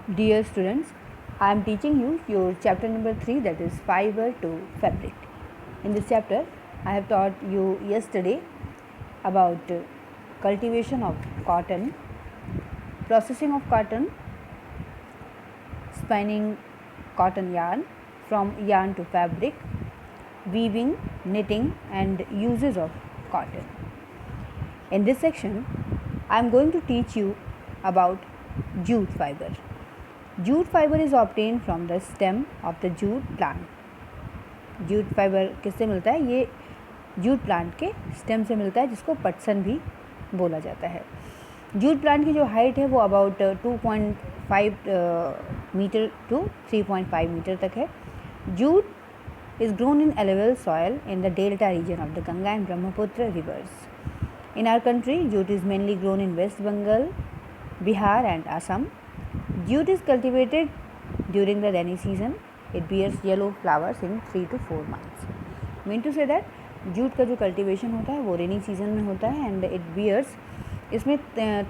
Dear students, I am teaching you your chapter number 3, that is fiber to fabric. In this chapter, I have taught you yesterday about cultivation of cotton, processing of cotton, spinning cotton yarn, from yarn to fabric, weaving, knitting and uses of cotton. In this section, I am going to teach you about jute fiber. Jute fiber is obtained from the stem of the jute plant. Jute fibre किससे मिलता है? ये jute plant के stem से मिलता है, जिसको पटसन भी बोला जाता है. जूट प्लांट की जो हाइट है वो अबाउट 2.5 मीटर टू 3.5 मीटर तक है. Jute is grown in alluvial soil in the delta region of the Ganga and Brahmaputra rivers. In our country, jute is mainly grown in West Bengal, Bihar and Assam. Jute is cultivated during the rainy season. It bears yellow flowers in 3 to 4 months. Mean to say that jute का जो cultivation होता है वो rainy season में होता है and it bears, इसमें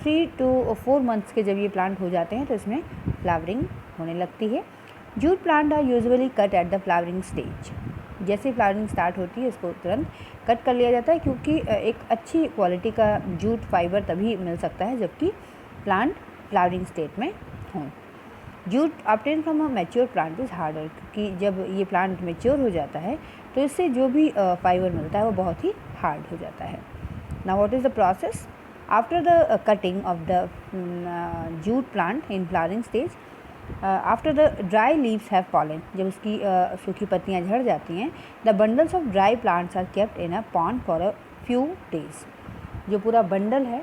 3 to 4 months के जब ये plant हो जाते हैं तो इसमें flowering होने लगती है. Jute plant are usually cut at the flowering stage. जैसे फ्लावरिंग स्टार्ट होती है इसको तुरंत कट कर लिया जाता है, क्योंकि एक अच्छी क्वालिटी का जूट फाइबर तभी मिल सकता है जबकि प्लांट फ्लावरिंग स्टेट में हो. Jute obtain from a mature plant is harder, क्योंकि जब ये प्लांट मैच्योर हो जाता है तो इससे जो भी फाइबर मिलता है वो बहुत ही हार्ड हो जाता है. Now what is the process after the cutting of the jute plant in flowering stage? After the dry leaves have fallen, जब उसकी सूखी पत्तियाँ झड़ जाती हैं, the bundles of dry plants are kept in a pond for a few days. जो पूरा bundle है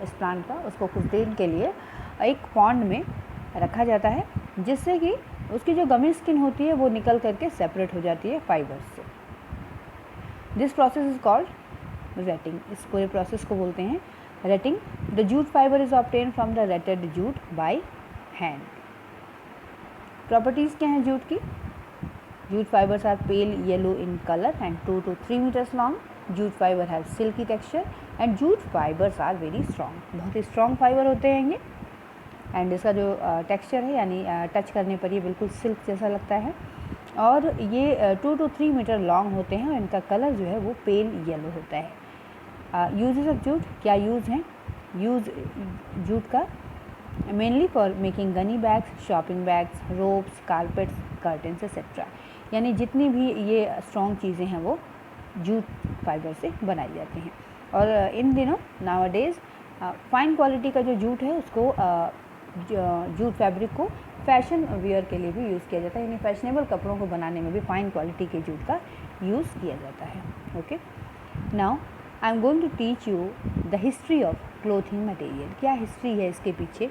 इस प्लांट का उसको कुछ दिन के लिए एक पॉन्ड में रखा जाता है, जिससे कि उसकी जो गमी स्किन होती है वो निकल करके सेपरेट हो जाती है फाइबर से. This process is called retting. इस पूरे प्रोसेस को बोलते हैं retting. The jute fibre is obtain from the retted jute by hand. Properties क्या हैं जूट की? Jute fibres are pale yellow in colour and 2 to 3 meters long. Jute fibre have silky texture and jute fibres are very strong. बहुत ही strong fibre होते हैं ये, and इसका जो टेक्सचर है यानी टच करने पर ये बिल्कुल सिल्क जैसा लगता है. और ये 2 to 3 meter लॉन्ग होते हैं और इनका कलर जो है वो पेल येलो होता है. यूजेस ऑफ जूट, क्या यूज़ हैं? यूज़ जूट का mainly for making Ghani bags, shopping bags, ropes, carpets, curtains etcetera. यानी जितनी भी ये स्ट्रॉन्ग चीज़ें हैं वो जूट फाइबर से बनाई जाती हैं. और इन दिनों नाउअडेज फाइन क्वालिटी का जो जूट है उसको जूट फैब्रिक को फैशन वियर के लिए भी यूज़ किया जाता है, यानी फैशनेबल कपड़ों को बनाने में भी फाइन क्वालिटी के जूट का यूज़ किया जाता है. Okay, now I am going to teach you the history of clothing material. क्या हिस्ट्री है इसके पीछे?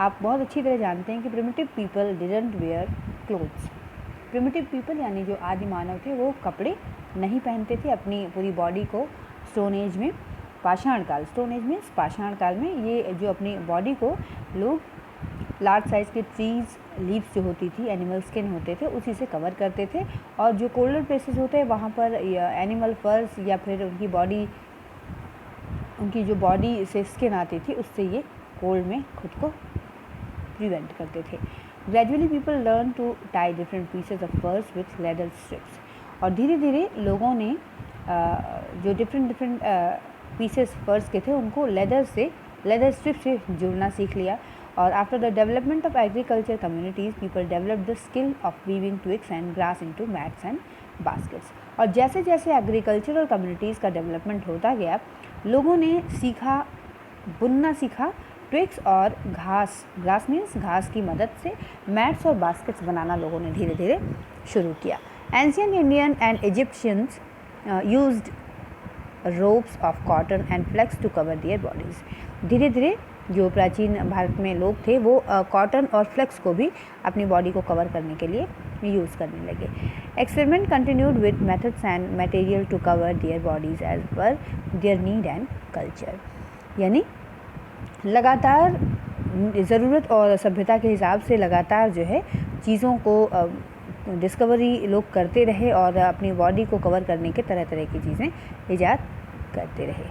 आप बहुत अच्छी तरह जानते हैं कि primitive people didn't wear clothes. Primitive people यानी जो आदि मानव थे वो कपड़े नहीं पहनते थे. अपनी पूरी बॉडी को स्टोन एज में, पाषाण काल, स्टोन एज में पाषाण काल में ये जो अपनी बॉडी को लोग लार्ज साइज़ के ट्रीज़ लीव्स जो होती थी, एनिमल स्किन होते थे, उसी से कवर करते थे. और जो कोल्डर प्लेसेस होते हैं वहाँ पर एनिमल फर्स या फिर उनकी जो बॉडी से स्किन आती थी उससे ये कोल्ड में खुद को प्रिवेंट करते थे. Gradually people learn to tie different pieces of furs with leather strips. और धीरे धीरे लोगों ने जो डिफरेंट पीसेस फर्स के थे उनको लेदर स्ट्रिप से जुड़ना सीख लिया. और after the development of agriculture communities people develop the skill of weaving twigs and grass into mats and baskets. और जैसे जैसे एग्रीकल्चरल कम्युनिटीज़ का डेवलपमेंट होता गया, लोगों ने बुनना सीखा ट्विग्स और ग्रास मीन्स घास की मदद से मैट्स और बास्केट्स बनाना लोगों ने धीरे धीरे शुरू किया. Ancient Indian and Egyptians used ropes of cotton and flax to cover their bodies. धीरे धीरे जो प्राचीन भारत में लोग थे वो कॉटन और फ्लेक्स को भी अपनी बॉडी को कवर करने के लिए यूज़ करने लगे. Experiment continued with methods and material to cover their bodies as per their need and culture. यानी लगातार ज़रूरत और सभ्यता के हिसाब से लगातार जो है चीज़ों को डिस्कवरी लोग करते रहे और अपनी बॉडी को कवर करने के तरह तरह की चीज़ें ईजाद करते रहे.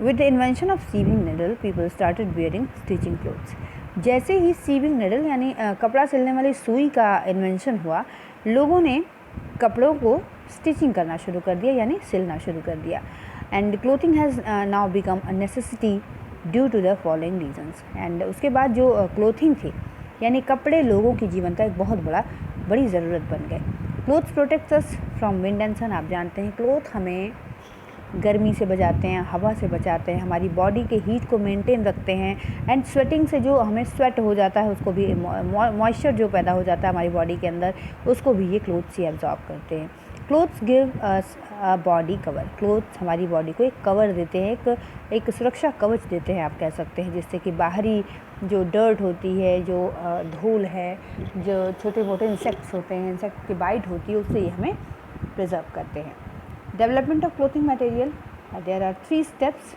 With the invention of sewing needle, people started wearing stitching clothes. जैसे ही सीविंग निडल यानी कपड़ा सिलने वाली सुई का इन्वेंशन हुआ, लोगों ने कपड़ों को स्टिचिंग करना शुरू कर दिया यानी सिलना शुरू कर दिया. And clothing has now become a necessity due to the following reasons. एंड उसके बाद जो क्लोथिंग थी यानी कपड़े लोगों की जीवन का एक बहुत बड़ी ज़रूरत बन गए. Clothes protects us from wind and sun. आप जानते हैं क्लोथ हमें गर्मी से बचाते हैं, हवा से बचाते हैं, हमारी बॉडी के हीट को मेंटेन रखते हैं. एंड स्वेटिंग से जो हमें स्वेट हो जाता है उसको भी मॉइस्चर जो पैदा हो जाता है हमारी बॉडी के अंदर उसको भी ये क्लोथ्स ही एब्जॉर्ब करते हैं. Clothes give us a body cover. Clothes हमारी बॉडी को एक कवर देते हैं, एक सुरक्षा कवच देते हैं आप कह सकते हैं, जिससे कि बाहरी जो डर्ट होती है, जो धूल है, जो छोटे मोटे इंसेक्ट्स होते हैं, इंसेक्ट की बाइट होती है, उससे ये हमें प्रिजर्व करते हैं. Development of clothing material. There are 3 steps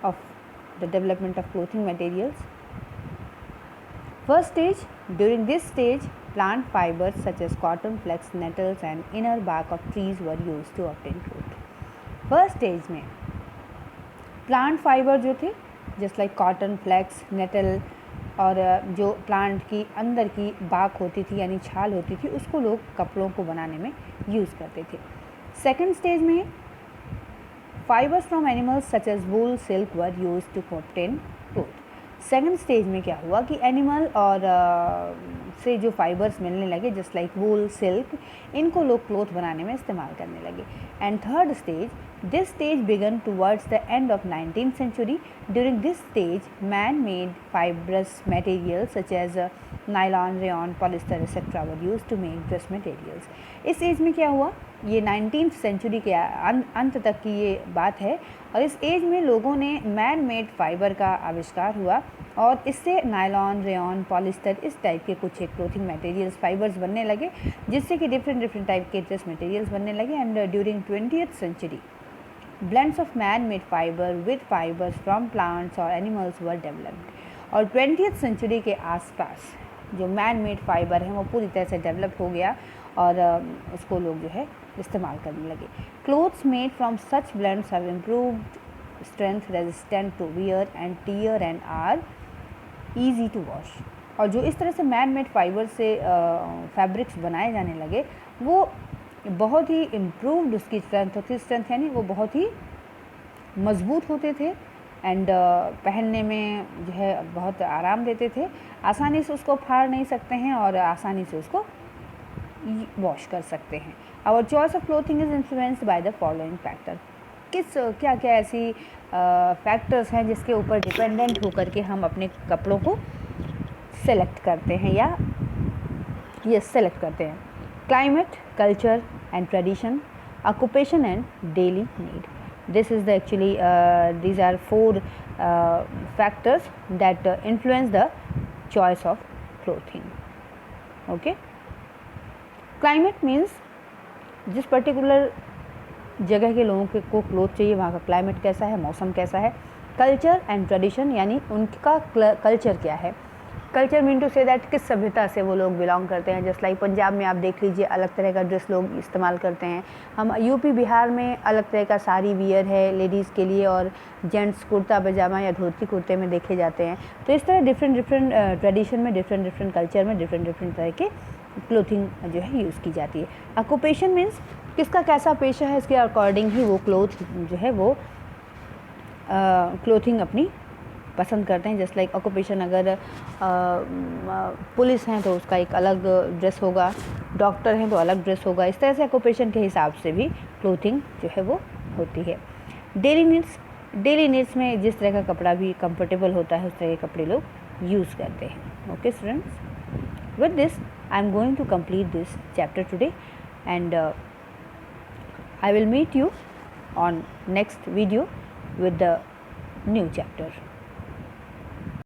of the development of clothing materials. First stage, during this stage, plant fibers such as cotton, flax, nettles and inner bark of trees were used to obtain cloth. First stage में plant fiber जो थे just like cotton, flax, nettle और जो plant की अंदर की बाक होती थी यानी छाल होती थी उसको लोग कपड़ों को बनाने में यूज़ करते थे. सेकेंड स्टेज में fibres from animals such as wool silk were use to obtain cloth. Second stage में क्या हुआ कि एनिमल और से जो फाइबर्स मिलने लगे जस्ट लाइक वूल, सिल्क, इनको लोग क्लोथ बनाने में इस्तेमाल करने लगे. And third stage, this stage began towards the end of 19th century. During this stage, man-made fibrous materials such as nylon, rayon, polyester etc. were used to make dress materials. इस as में क्या हुआ, ये 19th century के अंत तक की ये बात है और इस एज में लोगों ने मैन मेड फाइबर का आविष्कार हुआ और इससे नायलॉन, रेयॉन, पॉलिस्टर इस टाइप के कुछ एक क्लोथिंग मटेरियल्स फाइबर्स बनने लगे जिससे कि डिफरेंट टाइप के ड्रेस मटेरियल्स बनने लगे. And during 20th century blends of man-made fiber with fibers from plants or animals were developed. और 20th सेंचुरी के आसपास जो मैन मेड फाइबर है वो पूरी तरह से डेवलप हो गया और उसको लोग जो है इस्तेमाल करने लगे. Clothes made from such blends have improved strength, resistant to wear and tear and are easy to wash. और जो इस तरह से मैन मेड फाइबर से फैब्रिक्स बनाए जाने लगे वो बहुत ही इम्प्रूव्ड उसकी स्ट्रेंथ होती, स्ट्रेंथ यानी वो बहुत ही मज़बूत होते थे एंड पहनने में जो है बहुत आराम देते थे. आसानी से उसको फाड़ नहीं सकते हैं और आसानी से उसको वॉश कर सकते हैं. Our choice of clothing is influenced by the following factor. क्या क्या ऐसी फैक्टर्स हैं जिसके ऊपर डिपेंडेंट होकर के हम अपने कपड़ों को सेलेक्ट करते हैं या सेलेक्ट करते हैं. Climate, culture and tradition, occupation and daily need. This is the actually these are 4 factors that influence the choice of clothing. Okay. Climate means जिस पर्टिकुलर जगह के लोगों को क्लोथ चाहिए वहाँ का क्लाइमेट कैसा है, मौसम कैसा है. कल्चर एंड ट्रेडिशन यानी उनका कल्चर क्या है. Culture mean to say that किस सभ्यता से वो लोग बिलोंग करते हैं. जस्ट लाइक पंजाब में आप देख लीजिए अलग तरह का ड्रेस लोग इस्तेमाल करते हैं. हम यूपी बिहार में अलग तरह का साड़ी वियर है लेडीज़ के लिए और जेंट्स कुर्ता पजामा या धोती कुर्ते में देखे जाते हैं. तो इस तरह डिफरेंट ट्रेडिशन में डिफरेंट कल्चर में डिफरेंट तरह के क्लोथिंग जो है यूज़ की जाती है. ऑक्यूपेशन मीन्स किसका कैसा पेशा है इसके अकॉर्डिंग ही वो क्लोथ जो है वो क्लोथिंग अपनी पसंद करते हैं. जस्ट लाइक ऑक्यूपेशन अगर पुलिस हैं तो उसका एक अलग ड्रेस होगा, डॉक्टर हैं तो अलग ड्रेस होगा. इस तरह से ऑक्यूपेशन के हिसाब से भी क्लोथिंग जो है वो होती है. डेली नीड्स में जिस तरह का कपड़ा भी कंफर्टेबल होता है उस तरह के कपड़े लोग यूज़ करते हैं. Okay students, with this I am going to complete this chapter today and I will meet you on next video with the new chapter.